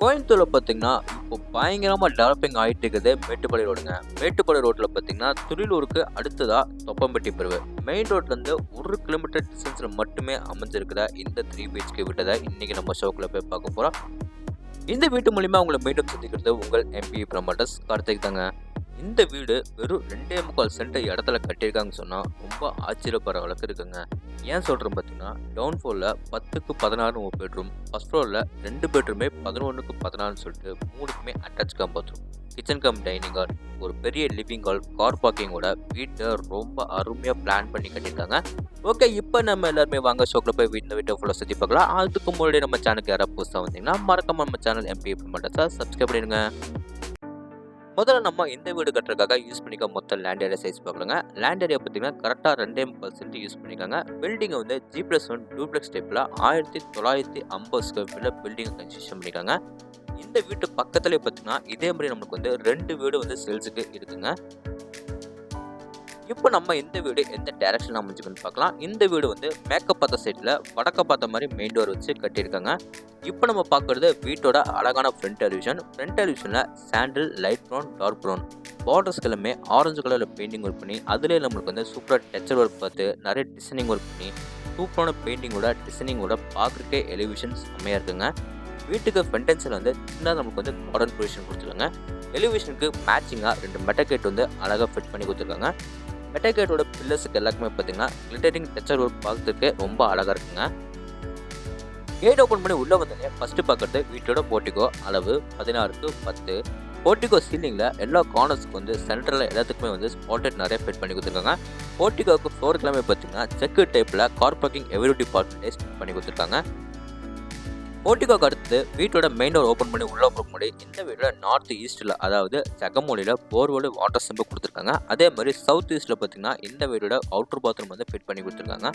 கோயம்புத்தூர்ல பார்த்தீங்கன்னா, இப்போ பயங்கரமா டெவலப்பிங் ஆயிட்டு இருக்குது மேட்டுப்பாளையம் ரோடுங்க. மேட்டுப்பாளையம் ரோட்ல பார்த்தீங்கன்னா, துடியலூருக்கு அடுத்ததா தொப்பம்பட்டி பிரிவு. மெயின் ரோட்லேருந்து 1 கிலோமீட்டர் டிஸ்டன்ஸ்ல மட்டுமே அமைஞ்சிருக்கிற இந்த 3 பிஹெச்கே வீட்ட தான் இன்னைக்கு நம்ம ஷோக்குள்ள போய் பார்க்க போறோம். இந்த வீட்டு மூலியமா உங்களை மீண்டும் சந்திக்கிறது உங்கள் எம்பி ப்ரமோட்டர்ஸ் கார்த்திக் தாங்க. இந்த வீடு வெறும் 2.25 சென்ட் இடத்துல கட்டியிருக்காங்கன்னு சொன்னா ரொம்ப ஆச்சரியப்படுற அளவுக்கு இருக்குங்க. ஏன் சொல்றேன் பார்த்தீங்கன்னா, டவுன் ஃப்ளோர்ல 10க்கு 16 பெட்ரூம், ஃபர்ஸ்ட் ஃப்ளோர்ல 2 பெட்ரூமே 11க்கு 16 சொல்லிட்டு 3க்குமே attach cum bathroom, kitchen cum dining hall, ஒரு பெரிய லிவிங் ஹால், கார் பார்க்கிங்கோட வீட்டை ரொம்ப அருமையா பிளான் பண்ணி கட்டியிருக்காங்க. ஓகே, இப்போ நம்ம எல்லாருமே வாங்க ஷோக்கில் போய் வீட்டை ஃபுல்லாக சுற்றி பார்க்கலாம். அதுக்கு முன்னாடி நம்ம சேனலுக்கு யாராவது புதுசாக வந்தீங்கன்னா மறக்காம நம்ம சேனல் எம்பி ப்ரமோட்டர்ஸை சப்ஸ்கிரைப் பண்ணிடுங்க. முதல்ல நம்ம இந்த வீடு கட்டுறதுக்காக யூஸ் பண்ணிக்க மொத்த லேண்ட் ஏரியா சைஸ் பார்க்கலாங்க. லேண்ட் ஏரியா பார்த்தீங்கன்னா கரெக்டாக 2.25 சென்ட் யூஸ் பண்ணிக்காங்க. பில்டிங்கை வந்து G+1 டூப்ளெக்ஸ் டைப்பில் 1950 ஸ்கொயர் ஃபீட்டில் பில்டிங்கை கன்ஸ்ட்ரக்ஷன் பண்ணியிருக்காங்க. இந்த வீட்டு பக்கத்துலேயே பார்த்தீங்கன்னா இதே மாதிரி நம்மளுக்கு வந்து 2 வீடு வந்து சேல்ஸுக்கு இருக்குங்க. இப்போ நம்ம இந்த வீடு எந்த டைரக்ஷன் அமைஞ்சுக்குன்னு பார்க்கலாம். இந்த வீடு வந்து மேக்கப் பார்த்த சைடில் வடக்க பார்த்த மாதிரி மெயின் டோர் வச்சு கட்டியிருக்காங்க. இப்போ நம்ம பார்க்குறது வீட்டோட அழகான ஃப்ரண்ட் எலிவேஷன். ஃப்ரண்ட் எலிவேஷனில் சாண்டில், லைட் ப்ரௌன், டார்க் ப்ரௌன் பார்டர்ஸ்க்கு எல்லாமே ஆரஞ்சு கலரில் பெயிண்டிங் ஒர்க் பண்ணி அதுலேயே நம்மளுக்கு வந்து சூப்பராக டெக்ஸ்சர் ஒர்க் பார்த்து நிறைய டிசைனிங் ஒர்க் பண்ணி சூப்பரான பெயிண்டிங்கோட டிசைனிங்கோட பார்க்குறக்கே எலிவேஷன்ஸ் செம்மையாக இருக்குங்க. வீட்டுக்கு ஃப்ரண்டன்ஸில் வந்து சின்னதாக நமக்கு வந்து மாடர்ன் பொசிஷன் கொடுத்துருக்காங்க. எலிவேஷனுக்கு மேட்சிங்காக 2 மெட்டகேட் வந்து அழகாக ஃபிட் பண்ணி கொடுத்துருக்காங்க. மெட்டகேட்டோட பில்லர்ஸுக்கு எல்லாருக்குமே பார்த்தீங்கன்னா கிளிட்டரிங் டெக்ஸ்சர் ஒர்க் பார்க்கறதுக்கு ரொம்ப அழகாக இருக்குங்க. கேட் ஓப்பன் பண்ணி உள்ளே வந்தோடனே ஃபஸ்ட்டு பார்க்குறது வீட்டோட போர்ட்டிகோ. அளவு 16க்கு 10. போர்ட்டிகோ சீலிங்கில் எல்லா கார்னர்ஸ்க்கு வந்து சென்டரில் எல்லாத்துக்குமே வந்து ஸ்பாட்டட் நிறைய ஃபிட் பண்ணி கொடுத்துருக்காங்க. போர்ட்டிகோவுக்கு ஃப்ளோர் கிளம்பி பார்த்தீங்கன்னா செக்கு டைப்பில் car parking Eveready parking fit பண்ணி கொடுத்துருக்காங்க. போர்ட்டிகோக்கு அடுத்து வீட்டோட மெயின் டோர் ஓப்பன் பண்ணி உள்ள போக முடியும். இந்த வீட்டோட நார்த் ஈஸ்ட்டில் அதாவது ஜெகமோலியில் போர்வெல் வாட்டர் சம்பு கொடுத்துருக்காங்க. அதே மாதிரி சவுத் ஈஸ்ட்டில் பார்த்தீங்கன்னா இந்த வீட்டோட அவுட்டர் பாத்ரூம் வந்து ஃபிட் பண்ணி கொடுத்துருக்காங்க.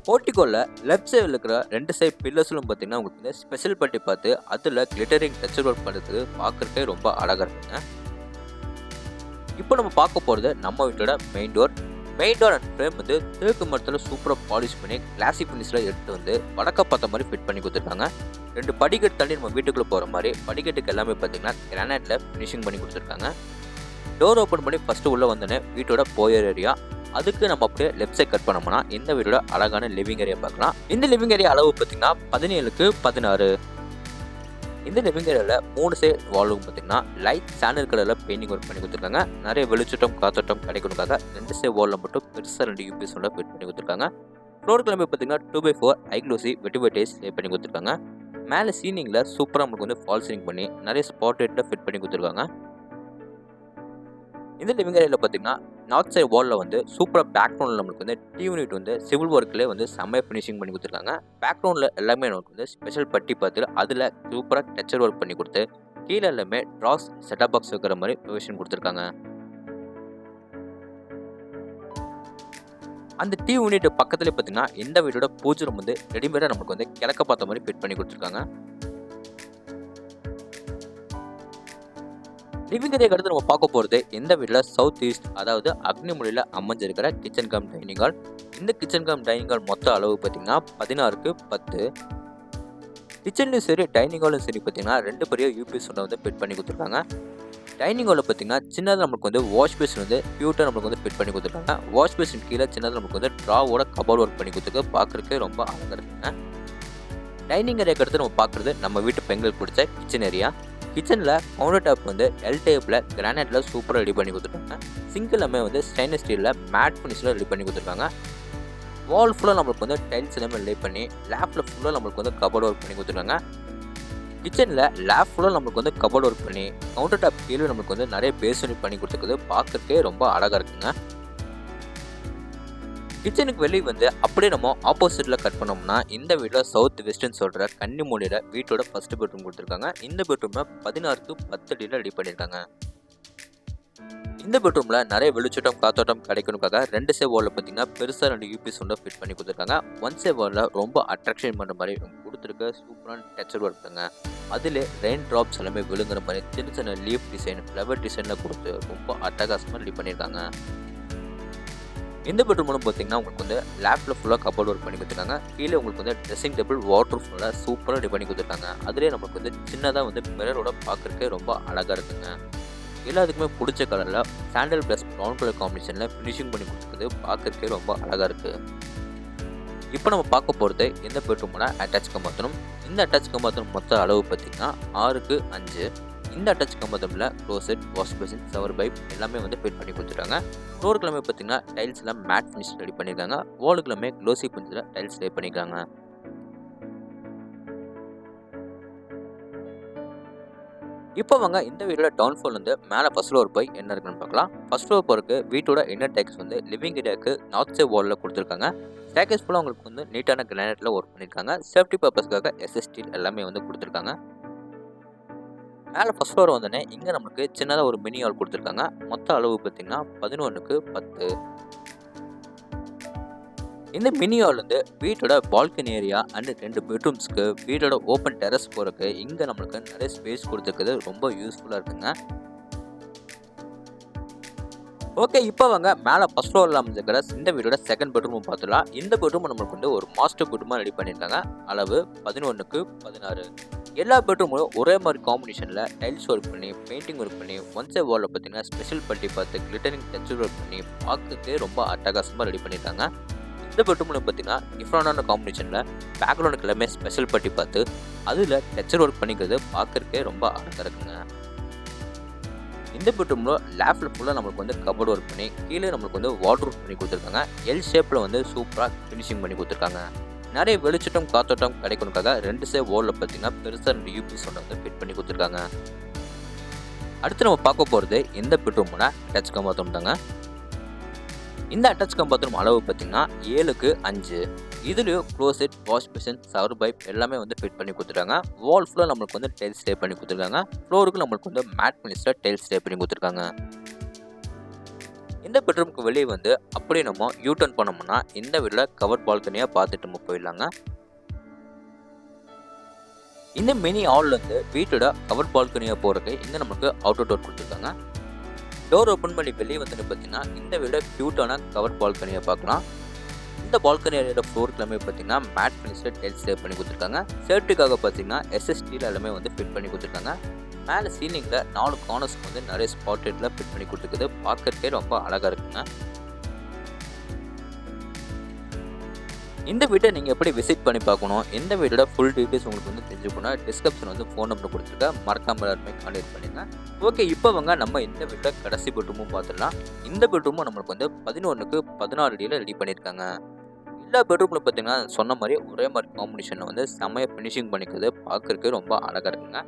போர்ட்டிகோவில் லெஃப்ட் சைடில் இருக்கிற 2 சைட் பில்லர்ஸ்லும் பார்த்தீங்கன்னா உங்களுக்கு வந்து ஸ்பெஷல் பட்டி பார்த்து அதில் கிளிட்டரிங் டெக்ஸ்சர் ஒர்க் பண்ணுறதுக்கு பார்க்குறதுக்கே ரொம்ப அழகாக இருக்குங்க. இப்போ நம்ம பார்க்க போகிறது நம்ம வீட்டோட main door. Main door and frame வந்து தேக்கு மரத்தில் சூப்பராக பாலிஷ் பண்ணி கிளாசி ஃபினிஷில் எடுத்து வந்து வடக்க பார்த்த மாதிரி ஃபிட் பண்ணி கொடுத்துருக்காங்க. 2 படிக்கட்டு தள்ளி நம்ம வீட்டுக்குள்ளே போகிற மாதிரி படிக்கட்டுக்கு எல்லாமே பார்த்தீங்கன்னா கிரானைட்டில் ஃபினிஷிங் பண்ணி கொடுத்துருக்காங்க. டோர் ஓப்பன் பண்ணி ஃபஸ்ட்டு உள்ளே வந்தோடனே வீட்டோட போயர் ஏரியா. அதுக்கு நம்ம அப்படியே லெஃப்ட் சைட் கட் பண்ணோம்னா இந்த வீட்டோட அழகான லிவிங் ஏரியா பார்க்கலாம். இந்த லிவிங் ஏரியா அளவு பார்த்தீங்கன்னா 17க்கு 16. இந்த லிவிங் ஏரியாவில் 3 சைட் வால்வும் பார்த்தீங்கன்னா லைட் சாண்டல் கலரில் பெயிண்டிங் ஒர்க் பண்ணி கொடுத்துருக்காங்க. நிறைய வெளிச்சட்டம் காத்தோட்டம் கிடைக்கணுக்காக 2 சைட் வாலில் மட்டும் பெருசாக 2 யூபிஎஸ் ஃபிட் பண்ணி கொடுத்துருக்காங்க. ஃப்ளோர் கிளம்பி பார்த்தீங்கன்னா 2x4 ஐக்ளோசி வெட்டிவேட்டைஸ் லே பண்ணி கொடுத்துருக்காங்க. மேலே சீனிங்கில் சூப்பராக நம்மளுக்கு வந்து ஃபால் சீலிங் பண்ணி நிறைய ஸ்பாட்டேட்டில் ஃபிட் பண்ணி கொடுத்துருக்காங்க. இந்த லிவிங் ஏரியாவில் பார்த்தீங்கன்னா நார்த் சைட் வாலில் வந்து சூப்பராக பேக்ரவுண்டில் நம்மளுக்கு வந்து யூனிட் வந்து சிவில் ஒர்க்லேயே வந்து செம்மையாக ஃபினிஷிங் பண்ணி கொடுத்துருக்காங்க. பேக்ரவுண்டில் எல்லாமே நமக்கு வந்து ஸ்பெஷல் பட்டி பார்த்து அதில் சூப்பராக டெக்ஸ்சர் ஒர்க் பண்ணி கொடுத்து கீழே எல்லாமே ட்ராஸ் செட்டப் பாக்ஸ் வைக்கிற மாதிரி ப்ரொவிஷன் கொடுத்துருக்காங்க. அந்த யூனிட் பக்கத்துலேயே பார்த்தீங்கன்னா இந்த வீட்டோட பூஜை ரூம் வந்து ரெடிமேடாக நமக்கு வந்து கிழக்க பார்த்த மாதிரி ஃபிட் பண்ணி கொடுத்துருக்காங்க. லிவிங் ஏரியாக்கு அடுத்து நம்ம பார்க்க போகிறது இந்த வீட்டில் சவுத் ஈஸ்ட் அதாவது அக்னிமொழியில் அமைஞ்சிருக்கிற கிச்சன் கம் டைனிங் ஹால். இந்த கிச்சன் கம் டைனிங் ஹால் மொத்த அளவு பார்த்தீங்கன்னா 16க்கு 10. கிச்சன்லையும் சரி டைனிங் ஹாலும் சரி பார்த்தீங்கன்னா 2 பெரிய யூபிஎஸ் ஒன்றை வந்து ஃபிட் பண்ணி கொடுத்துருக்காங்க. டைனிங் ஹாலில் பார்த்தீங்கன்னா சின்னதாக நமக்கு வந்து வாஷ் பேசின் வந்து பியூட்டாக நம்மளுக்கு வந்து ஃபிட் பண்ணி கொடுத்துருக்காங்க. வாஷ் பேசின் கீழே சின்னதாக நமக்கு வந்து ட்ராவோட கபோர்ட் ஒர்க் பண்ணி கொடுத்துருக்கு பார்க்குறதுக்கு ரொம்ப அழகாக இருக்குங்க. டைனிங் ஏரியாக்கு அடுத்து நம்ம பார்க்குறது நம்ம வீட்டு பெண்களுக்கு பிடிச்ச கிச்சன் ஏரியா. கிச்சனில் கவுண்டர் டாப் வந்து எல் டைப்பில் கிரானைட்டில் சூப்பராக ரெடி பண்ணி கொடுத்துருக்காங்க. சிங்க் எல்லாமே வந்து ஸ்டெயின்லெஸ் ஸ்டீலில் மேட் ஃபினிஷில் ரெடி பண்ணி கொடுத்துருக்காங்க. வால் ஃபுல்லாக நம்மளுக்கு வந்து டைல்ஸ் எல்லாமே லே பண்ணி லேஃப்டில் ஃபுல்லாக நம்மளுக்கு வந்து கபோர்ட் ஒர்க் பண்ணி கொடுத்துருக்காங்க. கிச்சனில் லேஃப்ட் ஃபுல்லாக நம்மளுக்கு வந்து கபோர்ட் ஒர்க் பண்ணி கவுண்டர் டாப் கீழே நம்மளுக்கு வந்து நிறைய பேசனி பண்ணி கொடுத்துருக்குது பார்க்குறதுக்கே ரொம்ப அழகாக இருக்குங்க. கிச்சனுக்கு வெளியே வந்து அப்படியே நம்ம ஆப்போசிட்டில் கட் பண்ணோம்னா இந்த வீட்டில் சவுத் வெஸ்டர்ன் சொல்கிற கன்னிமூலையில் வீட்டோட ஃபர்ஸ்ட் பெட்ரூம் கொடுத்துருக்காங்க. இந்த பெட்ரூமில் 16க்கு 10 அடியில் ரெடி பண்ணியிருக்காங்க. இந்த பெட்ரூமில் நிறைய வெளிச்சட்டம் காத்தோட்டம் கிடைக்கணுக்காக 2 சைட் வாலில் பார்த்தீங்கன்னா பெருசாக 2 யூபிஎஸ் ஒன்று ஃபிட் பண்ணி கொடுத்துருக்காங்க. 1 சைட் வாலில் ரொம்ப அட்ராக்ஷன் பண்ணுற மாதிரி கொடுத்துருக்க சூப்பரான டெக்ஸ்சர் ஒர்க்குங்க. அதில் ரெயின் ட்ராப்ஸ் எல்லாமே விழுங்குற மாதிரி சின்ன சின்ன லீஃப் டிசைன் ஃப்ளவர் டிசைனில் கொடுத்து ரொம்ப அட்டகாசமாக ரெடி பண்ணியிருக்காங்க. இந்த பெட்ரூம்னு பார்த்தீங்கன்னா உங்களுக்கு வந்து லேப்ல ஃபுல்லாக கபோர்ட் ஒர்க் பண்ணி கொடுத்துருக்காங்க. கீழே உங்களுக்கு வந்து ட்ரெஸ்ஸிங் டேபிள் வாட்டர் ஃபுல்லாக சூப்பராக ரெடி பண்ணி கொடுத்துருக்காங்க. அதுலேயே நமக்கு வந்து சின்னதாக வந்து மிரரோட பார்க்குறதுக்கே ரொம்ப அழகாக இருக்குங்க. எல்லாத்துக்குமே பிடிச்ச கலரில் சாண்டல் ப்ளஸ் ப்ரௌன் கலர் காம்பினேஷனில் ஃபினிஷிங் பண்ணி கொடுத்துருக்குது. பார்க்குறதுக்கே ரொம்ப அழகாக இருக்குது. இப்போ நம்ம பார்க்க போகிறது இந்த பெட்ரூமோட அட்டாச் கம் பாத்ரூம். இந்த அட்டாச் கம் பாத்ரூம் மொத்த அளவு பார்த்திங்கன்னா 6க்கு 5. இந்த அட்டாச் கம் பாத்ரூமில் closet, wash basin, shower pipe எல்லாமே வந்து ஃபிட் பண்ணி கொடுத்துட்டாங்க. ஃப்ளோருக்குலாமே பார்த்திங்கன்னா டைல்ஸ்லாம் மேட் ஃபினிஷ் ரெடி பண்ணியிருக்காங்க. வாலுக்குலாமே க்ளோசி பிஞ்சில் டைல்ஸ் ரெடி பண்ணியிருக்காங்க. இப்போ வாங்க இந்த வீடியோட டவுன் ஃப்ளோர்லேருந்து மேலே ஃபர்ஸ்ட் ஃப்ளோர் போய் என்ன இருக்குன்னு பார்க்கலாம். ஃபர்ஸ்ட் ஃப்ளோர் போகிறதுக்கு வீட்டோட இன்னர் டேக்ஸ் வந்து லிவிங் ஏரியாவுக்கு நார்த் சைட் வாலில் கொடுத்துருக்காங்க. ஸ்டேக்கேஸ் ஃபுல்லாக உங்களுக்கு வந்து நீட்டான கிரானைட்டில் ஒர்க் பண்ணியிருக்காங்க. சேஃப்டி பர்பஸ்க்காக எஸ்எஸ் ஸ்டீல் எல்லாமே வந்து கொடுத்துருக்காங்க. மேலே ஃபர்ஸ்ட் ஃப்ளோர் வந்தோடனே இங்கே நமக்கு சின்னதாக ஒரு மினி ஹால் கொடுத்துருக்காங்க. மொத்த அளவு பார்த்திங்கன்னா 11க்கு 10. இந்த மினி ஹால் வந்து வீட்டோட பால்கனி ஏரியா அண்ட் 2 பெட்ரூம்ஸ்க்கு வீட்டோட ஓப்பன் டெரஸ் போகிறதுக்கு இங்கே நம்மளுக்கு நிறைய ஸ்பேஸ் கொடுத்துருக்குது. ரொம்ப யூஸ்ஃபுல்லாக இருக்குங்க. ஓகே, இப்போ வாங்க மேலே ஃபர்ஸ்ட் ஃப்ளோரில் அமைஞ்சிருக்கிற இந்த வீட்டோட செகண்ட் பெட்ரூம் பார்த்துலாம். இந்த பெட்ரூம் நம்மளுக்கு வந்து ஒரு மாஸ்டர் பெட்ரூமாக ரெடி பண்ணியிருக்காங்க. அளவு 11க்கு 16. எல்லா பெட்ரூமும் ஒரே மாதிரி காம்பினேஷனில் டைல்ஸ் ஒர்க் பண்ணி பெயிண்டிங் ஒர்க் பண்ணி ஒன் சைட் வாலில் பார்த்தீங்கன்னா ஸ்பெஷல் பட்டி பார்த்து கிளிட்டரிங் டெக்ஸ்சர் ஒர்க் பண்ணி பார்க்கறதுக்கு ரொம்ப அட்டகாசமாக ரெடி பண்ணியிருக்காங்க. இந்த பெட்ரூமில் பார்த்தீங்கன்னா டிஃப்ரெண்டான காம்பினேஷனில் பேக்ரவுண்டுக்கு எல்லாமே ஸ்பெஷல் பட்டி பார்த்து அதில் டெக்ஸ்சர் ஒர்க் பண்ணிக்கிறது பார்க்கறதுக்கே ரொம்ப அழகாக இருக்குங்க. இந்த பெட்ரூமில் லேஃப்டில் ஃபுல்லாக நம்மளுக்கு வந்து கபோர்ட் ஒர்க் பண்ணி கீழே நம்மளுக்கு வந்து வாட்டர் ஒர்க் பண்ணி கொடுத்துருக்காங்க. எல் ஷேப்பில் வந்து சூப்பராக ஃபினிஷிங் பண்ணி கொடுத்துருக்காங்க. நிறைய வெளிச்சட்டம் காத்தோட்டம் கிடைக்கணுக்காக 2 சைட் வாலில் பார்த்தீங்கன்னா பெருசாக 2 யூபிஎஸ் வந்து ஃபிட் பண்ணி கொடுத்துருக்காங்க. அடுத்து நம்ம பார்க்க போகிறது இந்த பெட்ரூமோட அட்டாச் கம் பாத்ரூம் தாங்க. இந்த அட்டாச் கம் பாத்ரூம் அளவு பார்த்தீங்கன்னா 7க்கு 5. இதுலேயும் closet, wash basin, shower pipe எல்லாமே வந்து ஃபிட் பண்ணி கொடுத்துருக்காங்க. வால் ஃபுல்லாக நம்மளுக்கு வந்து டைல்ஸ் ஸ்டே பண்ணி கொடுத்துருக்காங்க. ஃப்ளோருக்கு நம்மளுக்கு வந்து மேட் ஃபினிஷில் டைல்ஸ் ஸ்டே பண்ணி கொடுத்துருக்காங்க. இந்த பெட்ரூமுக்கு வெளியே வந்து அப்படியே நம்ம யூ டர்ன் பண்ணோம்னா இந்த வீட்டில் கவர் பால்கனியாக பார்த்துட்டு நம்ம போயிடலாங்க. இந்த மினி ஹால்லேருந்து வீட்டோட கவர் பால்கனியாக போகிறதுக்கு இங்கே நமக்கு அவுட்டர் டோர் கொடுத்துருக்காங்க. டோர் ஓப்பன் பண்ணி வெளியே வந்து பார்த்தீங்கன்னா இந்த வீட க்யூட்டான கவர் பால்கனியை பார்க்கலாம். இந்த பால்கனி ஏரியோட ஃப்ளோருக்கு எல்லாமே பார்த்தீங்கன்னா மேட் ஃபினிஷில் டைல்ஸ் ஸ்டே பண்ணி கொடுத்துருக்காங்க. சேஃப்டிக்காக பார்த்தீங்கன்னா எஸ்எஸ் ஸ்டீல் எல்லாமே வந்து ஃபிட் பண்ணி கொடுத்துருக்காங்க. மேலே சீலிங்கில் 4 கார்னர்ஸ்க்கு வந்து நிறைய ஸ்பாட் லைட்டில் ஃபிட் பண்ணி கொடுத்துருக்குது. பார்க்கறதுக்கே ரொம்ப அழகாக இருக்குங்க. இந்த வீட்டை நீங்கள் எப்படி விசிட் பண்ணி பார்க்கணும், இந்த வீட்டோட ஃபுல் டீட்டெயில்ஸ் உங்களுக்கு வந்து தெரிஞ்சுக்கணும், டிஸ்கிரிப்ஷன் வந்து ஃபோன் நம்பர் கொடுத்துருக்கேன். மறக்காம எல்லாருமே கான்டாக்ட் பண்ணுங்க. ஓகே, இப்போ நம்ம இந்த வீட்டோட கடைசி பெட்ரூமும் பார்த்துடலாம். இந்த பெட்ரூமும் நம்மளுக்கு வந்து 11க்கு 16 அடியில் ரெடி பண்ணியிருக்காங்க. எல்லா பெட்ரூமில் பார்த்தீங்கன்னா சொன்ன மாதிரி ஒரே மாதிரி காம்பினேஷனில் வந்து செம்மையாக ஃபினிஷிங் பண்ணிக்கிறது. பார்க்கறதுக்கு ரொம்ப அழகாக இருக்குங்க.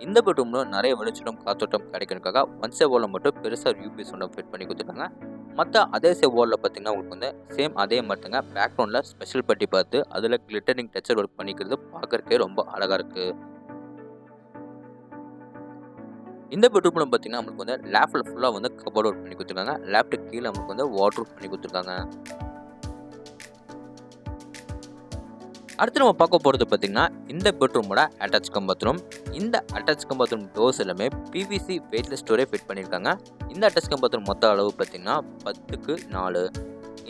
இந்த பெட்ரூமில் நிறைய வெளிச்சம் காத்தோட்டம் கிடைக்கிறதுக்காக ஒன் சைட் வாலில் மட்டும் பெருசாக யூபிஎஸ் ஒன்று ஃபிட் பண்ணி கொடுத்துருக்காங்க. மற்ற அதே சைட் வாலில் பார்த்தீங்கன்னா உங்களுக்கு வந்து சேம் அதே மாதிரிங்க பேக்ரவுண்டில் ஸ்பெஷல் பட்டி பார்த்து அதில் கிளிட்டரிங் டெக்ஸ்சர் ஒர்க் பண்ணிக்கிறது பார்க்கறதுக்கே ரொம்ப அழகாக இருக்குது. இந்த பெட்ரூமில் பார்த்தீங்கன்னா நம்மளுக்கு வந்து லேஃப்டில் ஃபுல்லாக வந்து கபோர்ட் ஒர்க் பண்ணி கொடுத்துருக்காங்க. லேப்டுக்கு கீழே நம்மளுக்கு வந்து வாட்டர் ஒர்க் பண்ணி கொடுத்துருக்காங்க. அடுத்து நம்ம பார்க்க போகிறது பார்த்தீங்கன்னா இந்த பெட்ரூமோட அட்டாச் கம் பாத்ரூம். இந்த அட்டாச் கம் பாத்ரூம் டோர்ஸ் எல்லாமே பிவிசி வெயிட்லெஸ் டோரே ஃபிட் பண்ணியிருக்காங்க. இந்த அட்டாச் கம் பாத்ரூம் மொத்த அளவு பார்த்தீங்கன்னா 10க்கு 4.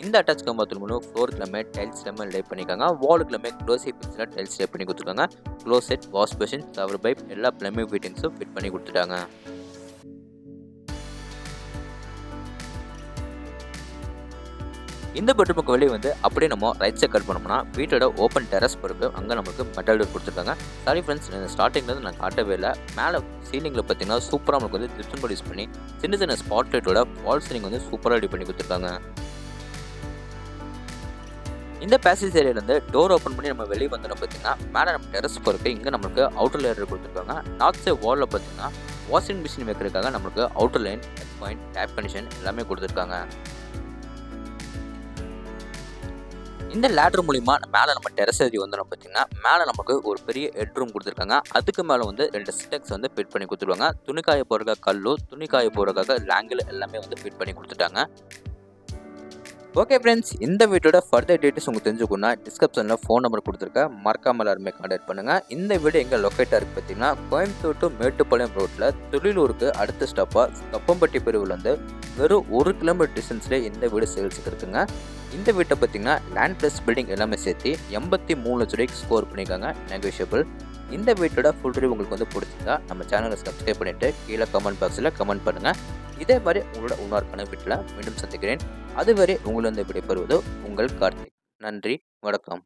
இந்த அட்டாச் கம் பாத்ரூம் ஃப்ளோருக்கு எல்லாமே டைல்ஸ் எல்லாமே லே பண்ணியிருக்காங்க. வாலுக்கு எல்லாமே க்ளோசி பிக்ஸில் டைல்ஸ் லே பண்ணி கொடுத்துருக்காங்க. Closet, wash basin, shower pipe எல்லா பிளம்பிங் ஃபிட்டிங்ஸும் ஃபிட் பண்ணி கொடுத்துட்டாங்க. இந்த பெட்ரூமுக்கு வெளியே வந்து அப்படியே நம்ம ரைட் சைட் கட் பண்ணோம்னா வீட்டோட ஓப்பன் டெரஸ் பொறுப்பு அங்கே நமக்கு மெட்டல் டோர் கொடுத்துருக்காங்க. சாரி ஃப்ரெண்ட்ஸ், ஸ்டார்டிங்லேருந்து நான் காட்டவே இல்லை. மேலே சீலிங்கில் பார்த்தீங்கன்னா சூப்பராக நமக்கு வந்து ஜிப்சன் போர்டு யூஸ் பண்ணி சின்ன சின்ன ஸ்பாட் லைட்டோட வால் சீலிங் வந்து சூப்பராக ரெடி பண்ணி கொடுத்துருக்காங்க. இந்த பேசேஜ் ஏரியாலேருந்து டோர் ஓப்பன் பண்ணி நம்ம வெளியே வந்தோம் பார்த்தீங்கன்னா மேலே நம்ம டெரஸ் பொறுப்பு இங்கே நம்மளுக்கு அவுட்டர் லேயர் கொடுத்துருக்காங்க. நார்த் சைட் வாலில் பார்த்தீங்கன்னா வாஷிங் மிஷின் வைக்கிறதுக்காக நம்மளுக்கு outer line, point, tape connection எல்லாமே கொடுத்துருக்காங்க. இந்த லேடர் மூலிமா மேலே நம்ம டெரஸ் ஏறி வந்தோம் பார்த்தீங்கன்னா மேலே நமக்கு ஒரு பெரிய ஹெட் ரூம் கொடுத்துருக்காங்க. அதுக்கு மேலே வந்து 2 ஸ்டெப்ஸ் வந்து ஃபிட் பண்ணி கொடுத்துருவாங்க. துணிக்காய போகிறதுக்காக கல்லு, துணிக்காய போகிறதுக்காக லேங்கில் எல்லாமே வந்து ஃபிட் பண்ணி கொடுத்துட்டாங்க. ஓகே ஃப்ரெண்ட்ஸ், இந்த வீட்டோட ஃபர்தர் டீட்டெயில்ஸ் உங்களுக்கு தெரிஞ்சுக்கணும்னா டிஸ்கிரிப்ஷனில் ஃபோன் நம்பர் கொடுத்துருக்கேன், மறக்காம எல்லாருமே கான்டாக்ட் பண்ணுங்கள். இந்த வீடு எங்கே லொக்கேட்டாக இருக்குது பார்த்தீங்கன்னா, கோயம்புத்தூர் டு மேட்டுப்பாளையம் ரோட்டில் துளிலூருக்கு அடுத்த ஸ்டாப்பாக தொப்பம்பட்டி பிரிவில் வந்து வெறும் 1 கிலோமீட்டர் டிஸ்டன்ஸ்லேயே இந்த வீடு சேல்ஸுக்கு இருக்குங்க. இந்த வீட்டை பார்த்தீங்கன்னா லேண்ட் ப்ளஸ் பில்டிங் எல்லாமே சேர்த்து 83 லட்ச ரூபாய்க்கு ஸ்கோர் பண்ணியிருக்காங்க, நெகோஷியபிள். இந்த வீட்டோட ஃபுல் ரிவ்யூ உங்களுக்கு வந்து பிடிச்சிருந்தா நம்ம சேனலை சப்ஸ்கிரைப் பண்ணிவிட்டு கீழே கமெண்ட் பாக்ஸில் கமெண்ட் பண்ணுங்கள். இதே மாதிரி உங்களோட இன்னொரு வீட்டில் மீண்டும் சந்திக்கிறேன். அதுவரை உங்களிடம் விடைபெறுவது உங்கள் கார்த்திக். நன்றி, வணக்கம்.